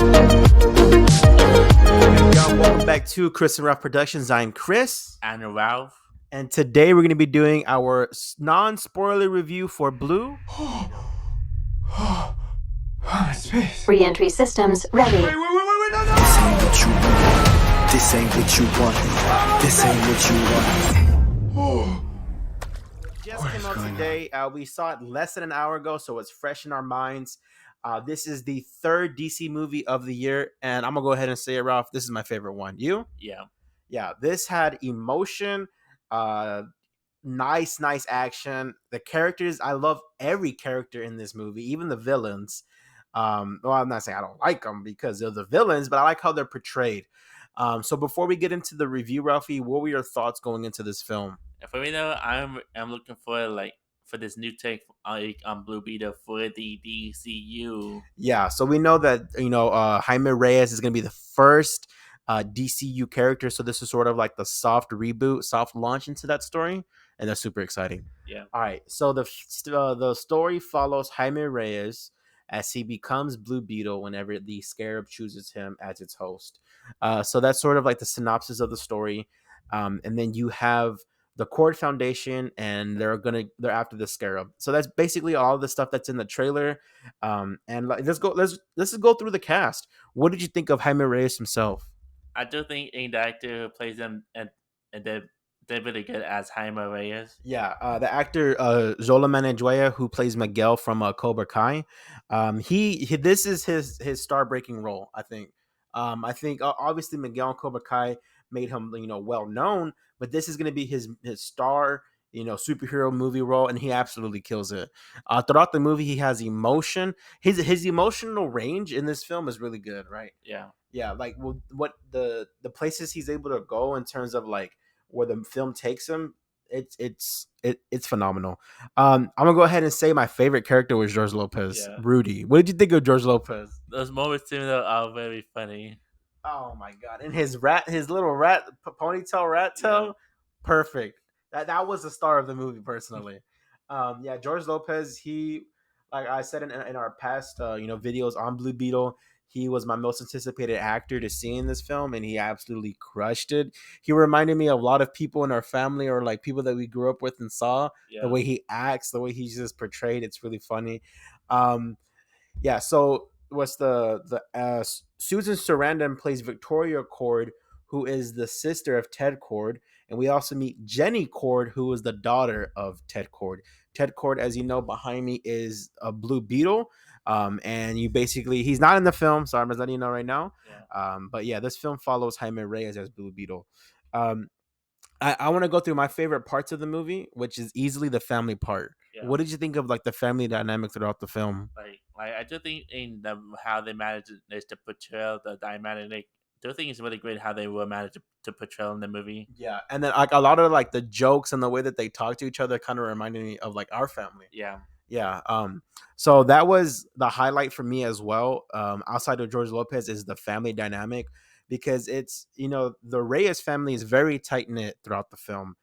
Welcome back to Chris and Ralph Productions. I'm Chris. And Ralph. And today we're going to be doing our non-spoiler review for Blue. Space. Re-entry systems ready. Wait, no. This ain't what you want. This ain't what you want. This ain't what you want. Just came out today. We saw it less than an hour ago, so it's fresh in our minds. This is the third DC movie of the year, and I'm going to go ahead and say it, Ralph. This is my favorite one. You? Yeah, this had emotion, nice action. The characters, I love every character in this movie, even the villains. Well, I'm not saying I don't like them because they're the villains, but I like how they're portrayed. So before we get into the review, Ralphie, what were your thoughts going into this film? For me though, I'm looking for this new take on Blue Beetle for the DCU. Yeah, so we know that Jaime Reyes is going to be the first DCU character, so this is sort of like the soft reboot, soft launch into that story, and that's super exciting. Yeah. All right, so the story follows Jaime Reyes as he becomes Blue Beetle whenever the Scarab chooses him as its host. So that's sort of like the synopsis of the story, and then you have the Cord Foundation, and they're after the Scarab. So that's basically all the stuff that's in the trailer. And let's just go through the cast. What did you think of Jaime Reyes himself? I do think the actor who plays him and they're really good as Jaime Reyes. Yeah, the actor Xolo Maridueña, who plays Miguel from Cobra Kai. He this is his star-breaking role, I think. I think obviously Miguel in Cobra Kai made him well known, but this is going to be his star superhero movie role, and he absolutely kills it. Throughout the movie, he has emotion. His emotional range in this film is really good, right? Yeah, like what the places he's able to go in terms of like where the film takes him, it's phenomenal. I'm gonna go ahead and say my favorite character was George Lopez. Yeah. Rudy, what did you think of George Lopez? Those moments to me though are very funny. Oh my god! And his little ponytail rat tail, yeah. Perfect. That was the star of the movie, personally. Yeah, George Lopez. He, like I said in our past videos on Blue Beetle, he was my most anticipated actor to see in this film, and he absolutely crushed it. He reminded me of a lot of people in our family, or like people that we grew up with and saw. Yeah. The way he acts, the way he's just portrayed, it's really funny. Yeah, so what's the Susan Sarandon plays Victoria Cord, who is the sister of Ted Cord, and we also meet Jenny Cord, who is the daughter of Ted Cord. Ted Cord, as you know, behind me is a Blue Beetle, and he's not in the film, so I'm just letting you know right now. Yeah. But yeah, this film follows Jaime Reyes as Blue Beetle. I want to go through my favorite parts of the movie, which is easily the family part. Yeah. What did you think of like the family dynamic throughout the film? Like I do think in how they managed to portray the dynamic. I do think it's really great how they were managed to portray in the movie. Yeah, and then like a lot of like the jokes and the way that they talk to each other kind of reminded me of like our family. Yeah. So that was the highlight for me as well. Outside of George Lopez is the family dynamic, because it's the Reyes family is very tight knit throughout the film,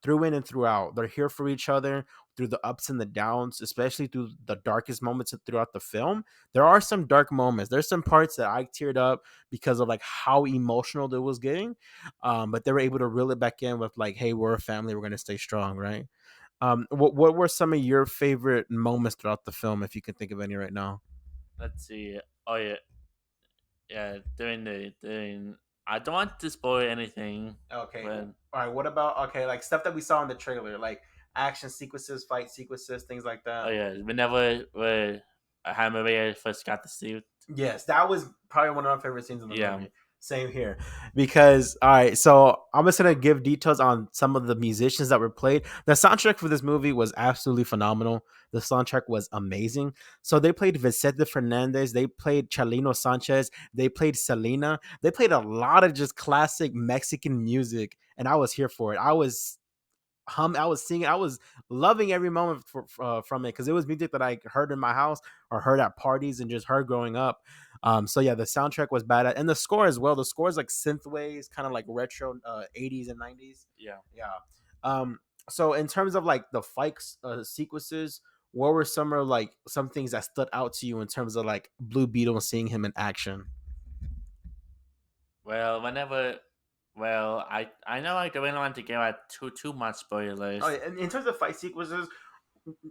through in and throughout. They're here for each other through the ups and the downs, especially through the darkest moments throughout the film. There are some dark moments. There's some parts that I teared up because of like how emotional it was getting, but they were able to reel it back in with like, hey, we're a family, we're gonna stay strong, right? What were some of your favorite moments throughout the film, if you can think of any right now? Let's see. Oh yeah. During I don't want to spoil anything. Okay. All right. What about like stuff that we saw in the trailer, like action sequences, fight sequences, things like that? Oh yeah, whenever Jaime Reyes first got the suit. Yes, that was probably one of my favorite scenes in the movie. Same here, because all right, so I'm just gonna give details on some of the musicians that were played. The soundtrack for this movie was absolutely phenomenal. The soundtrack was amazing. So they played Vicente Fernandez, they played Chalino Sanchez, they played Selena, they played a lot of just classic Mexican music, and I was here for it. I was singing, I was loving every moment from it, because it was music that I heard in my house or heard at parties and just heard growing up. So yeah, the soundtrack was bad, and the score as well. The score is like synthwaves, kind of like retro 80s and 90s. Yeah. So in terms of like the fight sequences, what were some of like some things that stood out to you in terms of like Blue Beetle and seeing him in action? Well, I know I don't want to give out too much spoilers. Oh, and in terms of fight sequences,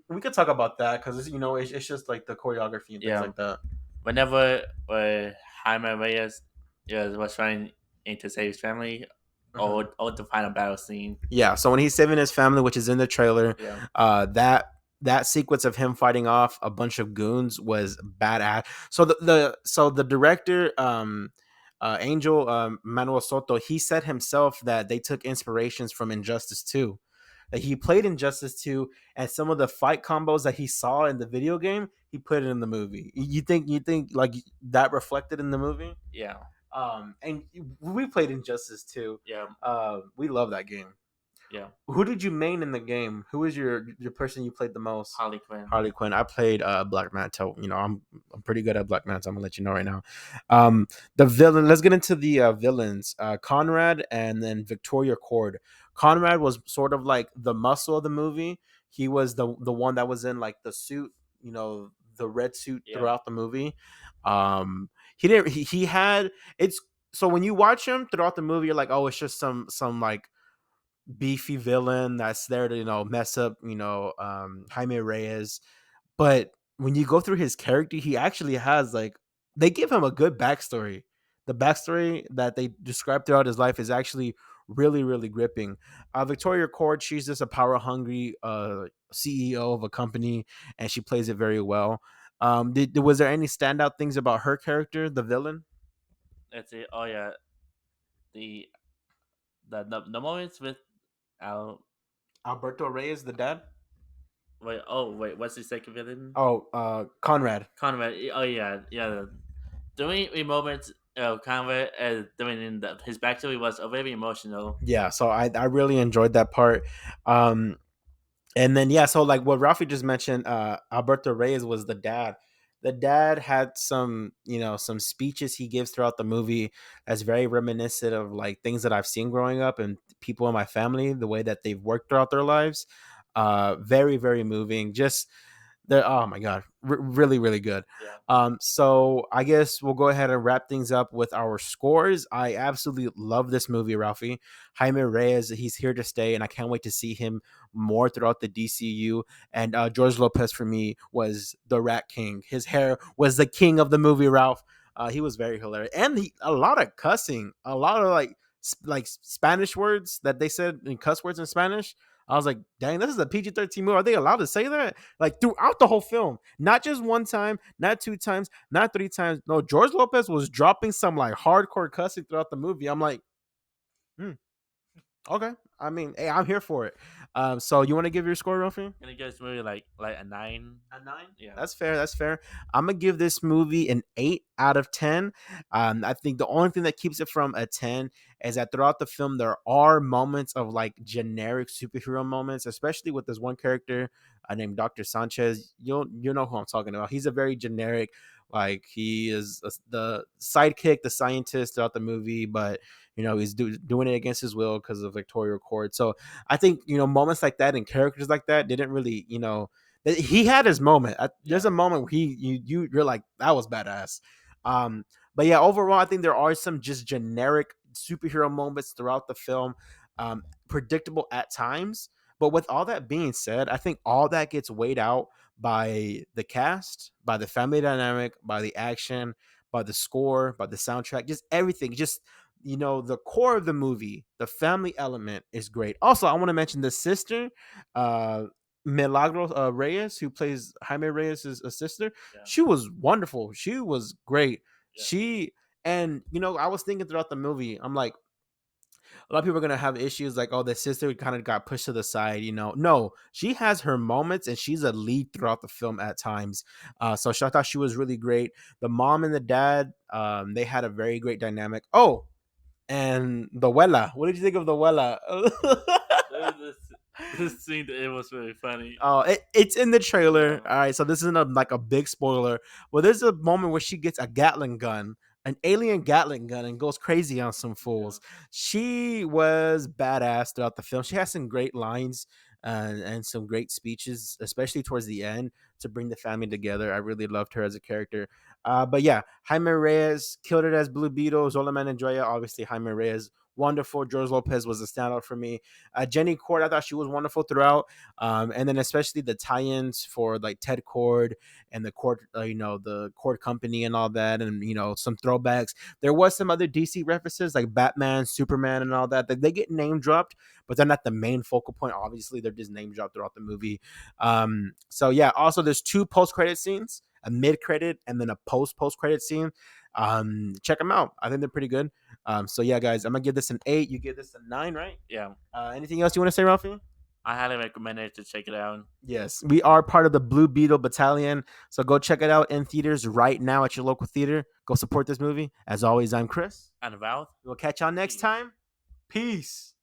we could talk about that because it's just like the choreography and things like that. Whenever Jaime Reyes was trying to save his family, or the final battle scene. Yeah, so when he's saving his family, which is in the trailer, that sequence of him fighting off a bunch of goons was badass. So the director, Angel Manuel Soto, he said himself that they took inspirations from Injustice 2. That he played Injustice 2, and some of the fight combos that he saw in the video game, he put it in the movie. You think like that reflected in the movie? Yeah. And we played Injustice 2. Yeah. We love that game. Yeah. Who did you main in the game? Who was your person you played the most? Harley Quinn. Harley Quinn. I played Black Manta. I'm pretty good at Black Manta. I'm gonna let you know right now. The villain. Let's get into the villains. Conrad and then Victoria Cord. Conrad was sort of like the muscle of the movie. He was the one that was in like the suit. The red suit throughout the movie. He didn't. He had it's. So when you watch him throughout the movie, you're like, oh, it's just some like beefy villain that's there to mess up Jaime Reyes. But when you go through his character, he actually has like they give him a good backstory. The backstory that they describe throughout his life is actually really, really gripping. Victoria Cord, she's just a power hungry CEO of a company, and she plays it very well. Was there any standout things about her character, the villain? Let's see. Oh yeah, the moments with Alberto Reyes, the dad. Wait. What's the second villain? Oh, Conrad. Conrad. Oh yeah. During the moments of Conrad during his backstory was very emotional. Yeah, so I really enjoyed that part. And then so like what Ralphie just mentioned, Alberto Reyes was the dad. The dad had some some speeches he gives throughout the movie that's very reminiscent of like things that I've seen growing up and people in my family, the way that they've worked throughout their lives. Very, very moving. Just oh my god, really, really good. So I guess we'll go ahead and wrap things up with our scores. I absolutely love this movie, Ralphie. Jaime Reyes, he's here to stay, and I can't wait to see him more throughout the DCU. And George Lopez for me was the Rat King. His hair was the king of the movie, Ralph. He was very hilarious, and a lot of cussing, a lot of like Spanish words that they said in cuss words in Spanish. I was like, dang, this is a PG-13 movie. Are they allowed to say that? Like throughout the whole film, not just one time, not two times, not three times. No, George Lopez was dropping some like hardcore cussing throughout the movie. I'm like, okay. I mean, hey, I'm here for it. So you want to give your score, Ralphie? Can I give this movie like a 9? A 9? Yeah, that's fair. I'm gonna give this movie an 8 out of 10. I think the only thing that keeps it from a 10 is that throughout the film there are moments of like generic superhero moments, especially with this one character named Dr. Sanchez. You know who I'm talking about. He's a very generic, like he is the sidekick, the scientist throughout the movie, but he's doing it against his will because of Victoria Cord. So I think moments like that and characters like that didn't really he had his moment. There's a moment where you're like, that was badass. But yeah, overall I think there are some just generic superhero moments throughout the film, predictable at times. But with all that being said, I think all that gets weighed out by the cast, by the family dynamic, by the action, by the score, by the soundtrack, just everything. Just the core of the movie, the family element is great. Also, I want to mention the sister, Milagros Reyes, who plays Jaime Reyes' sister. Yeah. She was wonderful. She was great. Yeah. I was thinking throughout the movie, I'm like, a lot of people are gonna have issues like, oh, the sister kind of got pushed to the side. No, she has her moments and she's a lead throughout the film at times. So I thought she was really great. The mom and the dad, they had a very great dynamic. Oh, and the Wella. What did you think of the Wella? This scene, it was really funny. Oh, it's in the trailer. All right, so this isn't like a big spoiler. Well, there's a moment where she gets a Gatling gun, an alien Gatling gun, and goes crazy on some fools. She was badass throughout the film. She has some great lines. and some great speeches, especially towards the end to bring the family together. I really loved her as a character. But yeah, Jaime Reyes killed it as Blue Beetle. Zola Manandrea, obviously Jaime Reyes, wonderful. George Lopez was a standout for me. Jenny Cord, I thought she was wonderful throughout. And then especially the tie-ins for like Ted Cord and the Cord, the Cord Company and all that, and some throwbacks. There was some other DC references like Batman, Superman, and all that. They get name dropped, but they're not the main focal point. Obviously, they're just name dropped throughout the movie. So yeah. Also, there's 2 post-credit scenes, a mid-credit and then a post-credit scene. Check them out. I think they're pretty good. So yeah, guys, I'm gonna give this an 8. You give this a 9, right? Yeah. Anything else you want to say, Ralphie? I highly recommend it to check it out. Yes, we are part of the Blue Beetle Battalion. So go check it out in theaters right now at your local theater. Go support this movie. As always, I'm Chris. And Val. We'll catch y'all next time. Peace.